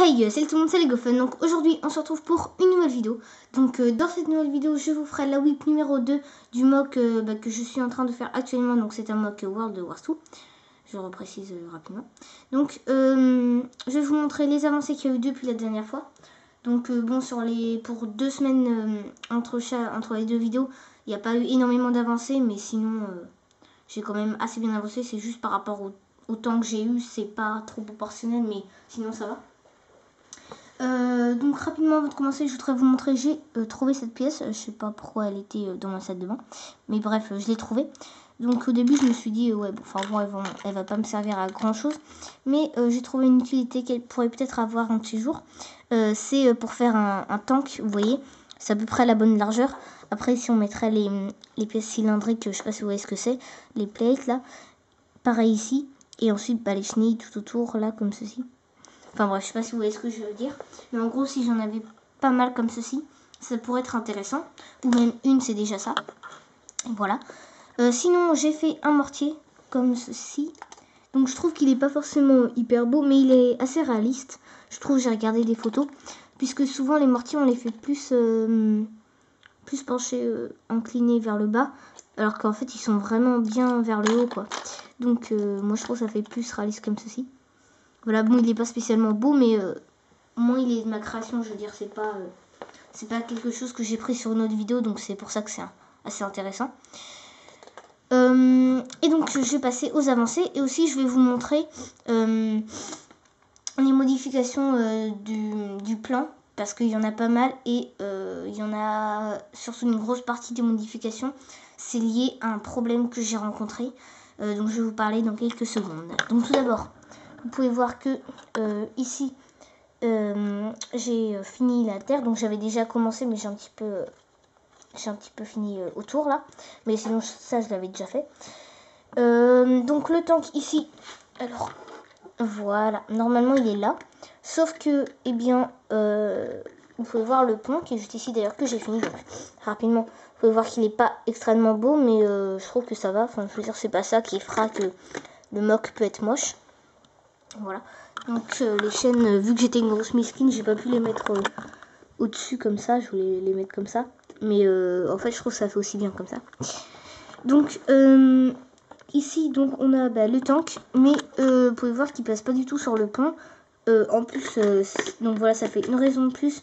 Hey, salut tout le monde, c'est LegoFun. Donc aujourd'hui, on se retrouve pour une nouvelle vidéo. Donc dans cette nouvelle vidéo, je vous ferai la whip numéro 2 du mock que je suis en train de faire actuellement. Donc c'est un mock World War II. Je reprécise rapidement. Donc je vais vous montrer les avancées qu'il y a eu depuis la dernière fois. Donc bon, pour 2 semaines entre les deux vidéos, il n'y a pas eu énormément d'avancées. Mais sinon, j'ai quand même assez bien avancé. C'est juste par rapport au temps que j'ai eu. C'est pas trop proportionnel, mais sinon ça va. Donc rapidement avant de commencer, je voudrais vous montrer, j'ai trouvé cette pièce. Je sais pas pourquoi elle était dans ma salle de bain, mais bref, je l'ai trouvée. Donc au début je me suis dit ouais bon, enfin bon, elle va pas me servir à grand chose, mais j'ai trouvé une utilité qu'elle pourrait peut-être avoir un petit jour. C'est pour faire un tank, vous voyez, c'est à peu près la bonne largeur. Après si on mettrait les pièces cylindriques, je sais pas si vous voyez ce que c'est, les plates là, pareil ici, et ensuite les chenilles tout autour là comme ceci. Enfin bref, je sais pas si vous voyez ce que je veux dire. Mais en gros, si j'en avais pas mal comme ceci, ça pourrait être intéressant. Ou même une, c'est déjà ça. Voilà. Sinon, j'ai fait un mortier comme ceci. Donc je trouve qu'il est pas forcément hyper beau, mais il est assez réaliste. Je trouve, j'ai regardé des photos. Puisque souvent, les mortiers, on les fait plus penchés, inclinés vers le bas. Alors qu'en fait, ils sont vraiment bien vers le haut, quoi. Donc moi, je trouve que ça fait plus réaliste comme ceci. Voilà, bon, il n'est pas spécialement beau, mais moi, il est de ma création, je veux dire, c'est pas quelque chose que j'ai pris sur une autre vidéo, donc c'est pour ça que c'est assez intéressant. Et donc, je vais passer aux avancées, et aussi, je vais vous montrer les modifications du plan, parce qu'il y en a pas mal, et il y en a surtout une grosse partie des modifications, c'est lié à un problème que j'ai rencontré, donc je vais vous parler dans quelques secondes. Donc tout d'abord, vous pouvez voir que ici, j'ai fini la terre, donc j'avais déjà commencé, mais j'ai un petit peu fini autour là, mais sinon ça je l'avais déjà fait. Donc le tank ici, alors voilà, normalement il est là, sauf que eh bien vous pouvez voir le pont qui est juste ici d'ailleurs, que j'ai fini. Donc rapidement, vous pouvez voir qu'il n'est pas extrêmement beau, mais je trouve que ça va. Enfin, je veux dire, c'est pas ça qui fera que le mock peut être moche. Voilà. Donc les chaînes, vu que j'étais une grosse miskin, j'ai pas pu les mettre au-dessus comme ça. Je voulais les mettre comme ça. Mais en fait, je trouve que ça fait aussi bien comme ça. Donc ici, donc on a le tank. Mais vous pouvez voir qu'il passe pas du tout sur le pont. En plus, donc voilà, ça fait une raison de plus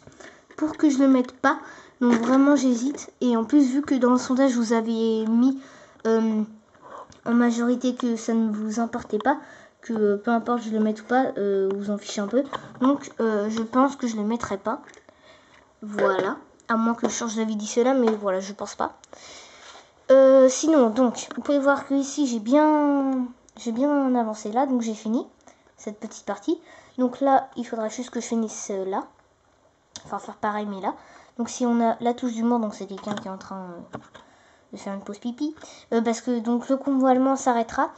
pour que je le mette pas. Donc vraiment, j'hésite. Et en plus, vu que dans le sondage, vous avez mis en majorité que ça ne vous importait pas, que peu importe je le mette ou pas, vous en fichez un peu. Donc je pense que je le mettrai pas. Voilà. À moins que je change d'avis d'ici là, mais voilà, je pense pas. Sinon, donc, vous pouvez voir que ici j'ai bien avancé là, donc j'ai fini cette petite partie. Donc là, il faudra juste que je finisse là. Enfin, faire pareil, mais là. Donc si on a la touche d'humour, donc c'est quelqu'un qui est en train de faire une pause pipi. Parce que donc le convoi allemand s'arrêtera.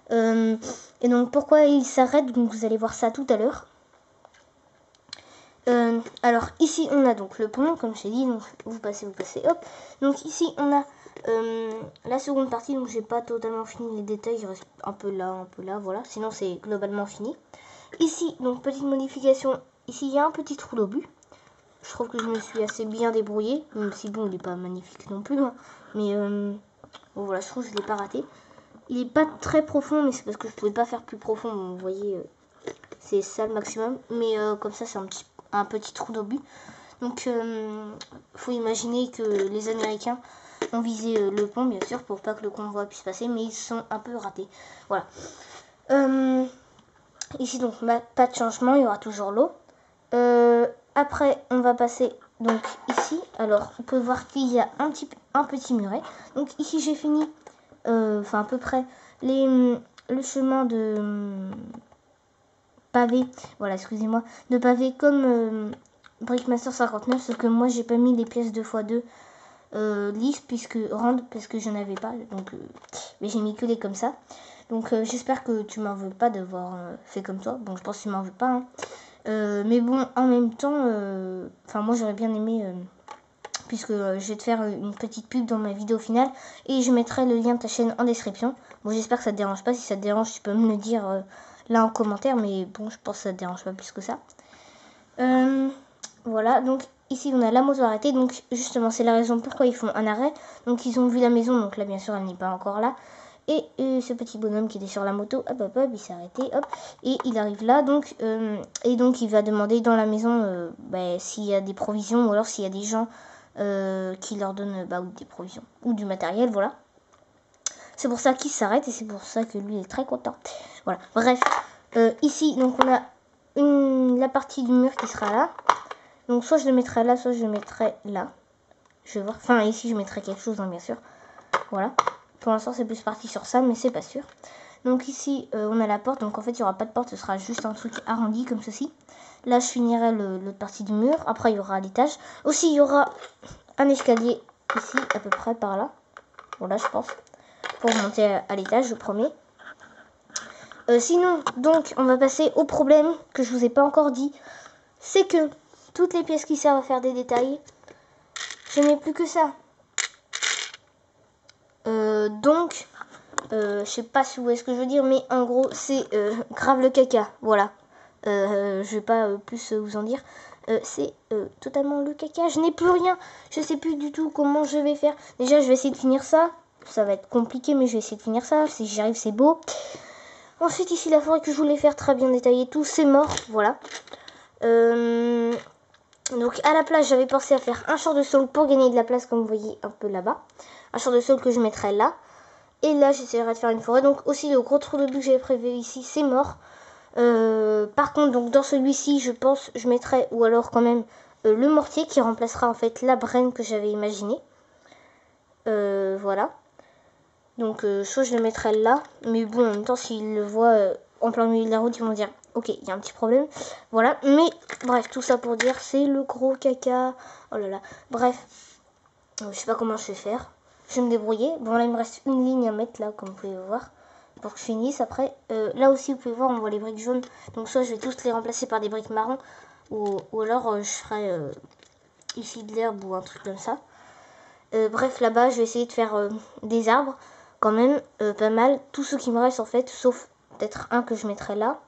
Et donc pourquoi il s'arrête, donc vous allez voir ça tout à l'heure. Alors ici on a donc le pont, comme je t'ai dit, donc vous passez, hop. Donc ici on a la seconde partie, donc j'ai pas totalement fini les détails, il reste un peu là, voilà. Sinon c'est globalement fini. Ici, donc petite modification, ici il y a un petit trou d'obus. Je trouve que je me suis assez bien débrouillée, même si bon il n'est pas magnifique non plus, hein. Mais bon voilà, je trouve que je l'ai pas raté. Il est pas très profond, mais c'est parce que je pouvais pas faire plus profond. Bon, vous voyez, c'est ça le maximum. Mais comme ça, c'est un petit trou d'obus. Donc, faut imaginer que les Américains ont visé le pont, bien sûr, pour pas que le convoi puisse passer, mais ils sont un peu ratés. Voilà. Ici, donc, pas de changement, il y aura toujours l'eau. Après, on va passer donc ici. Alors, on peut voir qu'il y a un petit muret. Donc ici, j'ai fini. Enfin à peu près le chemin de pavé, voilà, excusez-moi, de pavé comme Brickmaster 59, sauf que moi j'ai pas mis les pièces 2x2 lisses parce que j'en avais pas, donc mais j'ai mis que les comme ça. Donc j'espère que tu m'en veux pas d'avoir fait comme toi. Bon, je pense que tu m'en veux pas, hein. Mais bon, en même temps, enfin moi j'aurais bien aimé puisque je vais te faire une petite pub dans ma vidéo finale et je mettrai le lien de ta chaîne en description. Bon, j'espère que ça te dérange pas. Si ça te dérange, tu peux me le dire là en commentaire, mais bon, je pense que ça te dérange pas plus que ça. Voilà, donc ici on a la moto arrêtée, donc justement c'est la raison pourquoi ils font un arrêt. Donc ils ont vu la maison, donc là bien sûr elle n'est pas encore là. Et ce petit bonhomme qui était sur la moto, hop, il s'est arrêté, hop, et il arrive là, donc, et donc il va demander dans la maison s'il y a des provisions, ou alors s'il y a des gens qui leur donnent des provisions, ou du matériel, voilà. C'est pour ça qu'il s'arrête, et c'est pour ça que lui est très content. Voilà, bref, ici, donc on a la partie du mur qui sera là. Donc soit je le mettrai là, soit je le mettrai là. Je vais voir, enfin ici je mettrai quelque chose, hein, bien sûr. Voilà. Pour l'instant, c'est plus parti sur ça, mais c'est pas sûr. Donc ici, on a la porte. Donc en fait, il n'y aura pas de porte. Ce sera juste un truc arrondi comme ceci. Là, je finirai l'autre partie du mur. Après, il y aura l'étage. Aussi, il y aura un escalier ici, à peu près par là. Voilà, je pense. Pour monter à l'étage, je promets. Sinon, donc, on va passer au problème que je vous ai pas encore dit. C'est que toutes les pièces qui servent à faire des détails, je n'ai plus que ça. Donc, je sais pas si vous voyez ce que je veux dire, mais en gros, c'est grave le caca. Voilà. Je vais pas plus vous en dire. C'est totalement le caca. Je n'ai plus rien. Je sais plus du tout comment je vais faire. Déjà, je vais essayer de finir ça. Ça va être compliqué, mais je vais essayer de finir ça. Si j'y arrive, c'est beau. Ensuite, ici, la forêt que je voulais faire très bien détaillée, tout, c'est mort. Voilà. Donc, à la place, j'avais pensé à faire un champ de sol pour gagner de la place, comme vous voyez un peu là-bas. Un champ de sol que je mettrai là. Et là, j'essaierai de faire une forêt. Donc, aussi, le gros trou de but que j'avais prévu ici, c'est mort. Par contre, donc dans celui-ci, je pense, je mettrai, ou alors quand même, le mortier qui remplacera en fait la braine que j'avais imaginée. Voilà. Donc, soit je le mettrai là, mais bon, en même temps, s'ils le voient en plein milieu de la route, ils vont dire, ok, il y a un petit problème. Voilà. Mais, bref, tout ça pour dire, c'est le gros caca. Oh là là. Bref. Je sais pas comment je vais faire. Je vais me débrouiller. Bon, là, il me reste une ligne à mettre, là, comme vous pouvez voir. Pour que je finisse. Après, là aussi, vous pouvez voir, on voit les briques jaunes. Donc, soit je vais tous les remplacer par des briques marron. Ou alors, je ferai ici de l'herbe ou un truc comme ça. Bref, là-bas, je vais essayer de faire des arbres. Quand même, pas mal. Tout ce qui me reste, en fait. Sauf peut-être un que je mettrai là.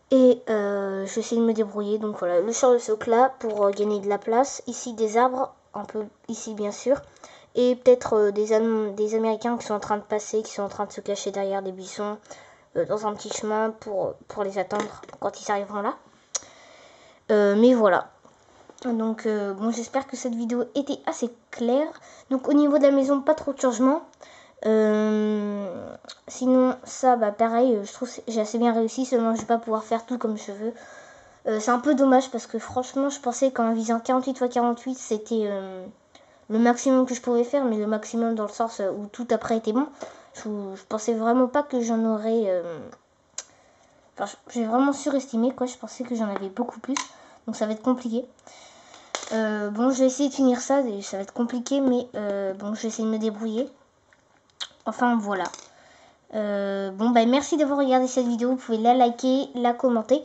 Et je vais essayer de me débrouiller. Donc, voilà. Le champ de socle là pour gagner de la place. Ici, des arbres. Un peu ici, bien sûr. Et peut-être des Américains qui sont en train de passer, qui sont en train de se cacher derrière des buissons dans un petit chemin pour les attendre quand ils arriveront là. Mais voilà. Donc bon, j'espère que cette vidéo était assez claire. Donc au niveau de la maison, pas trop de changements. Sinon ça, pareil, je trouve que j'ai assez bien réussi. Seulement je vais pas pouvoir faire tout comme je veux. C'est un peu dommage parce que franchement, je pensais qu'en visant 48×48, c'était le maximum que je pouvais faire, mais le maximum dans le sens où tout après était bon. Je pensais vraiment pas que j'en aurais... Enfin, j'ai vraiment surestimé, quoi. Je pensais que j'en avais beaucoup plus. Donc ça va être compliqué. Bon, je vais essayer de finir ça. Ça va être compliqué, mais bon, je vais essayer de me débrouiller. Enfin, voilà. Bon, merci d'avoir regardé cette vidéo. Vous pouvez la liker, la commenter.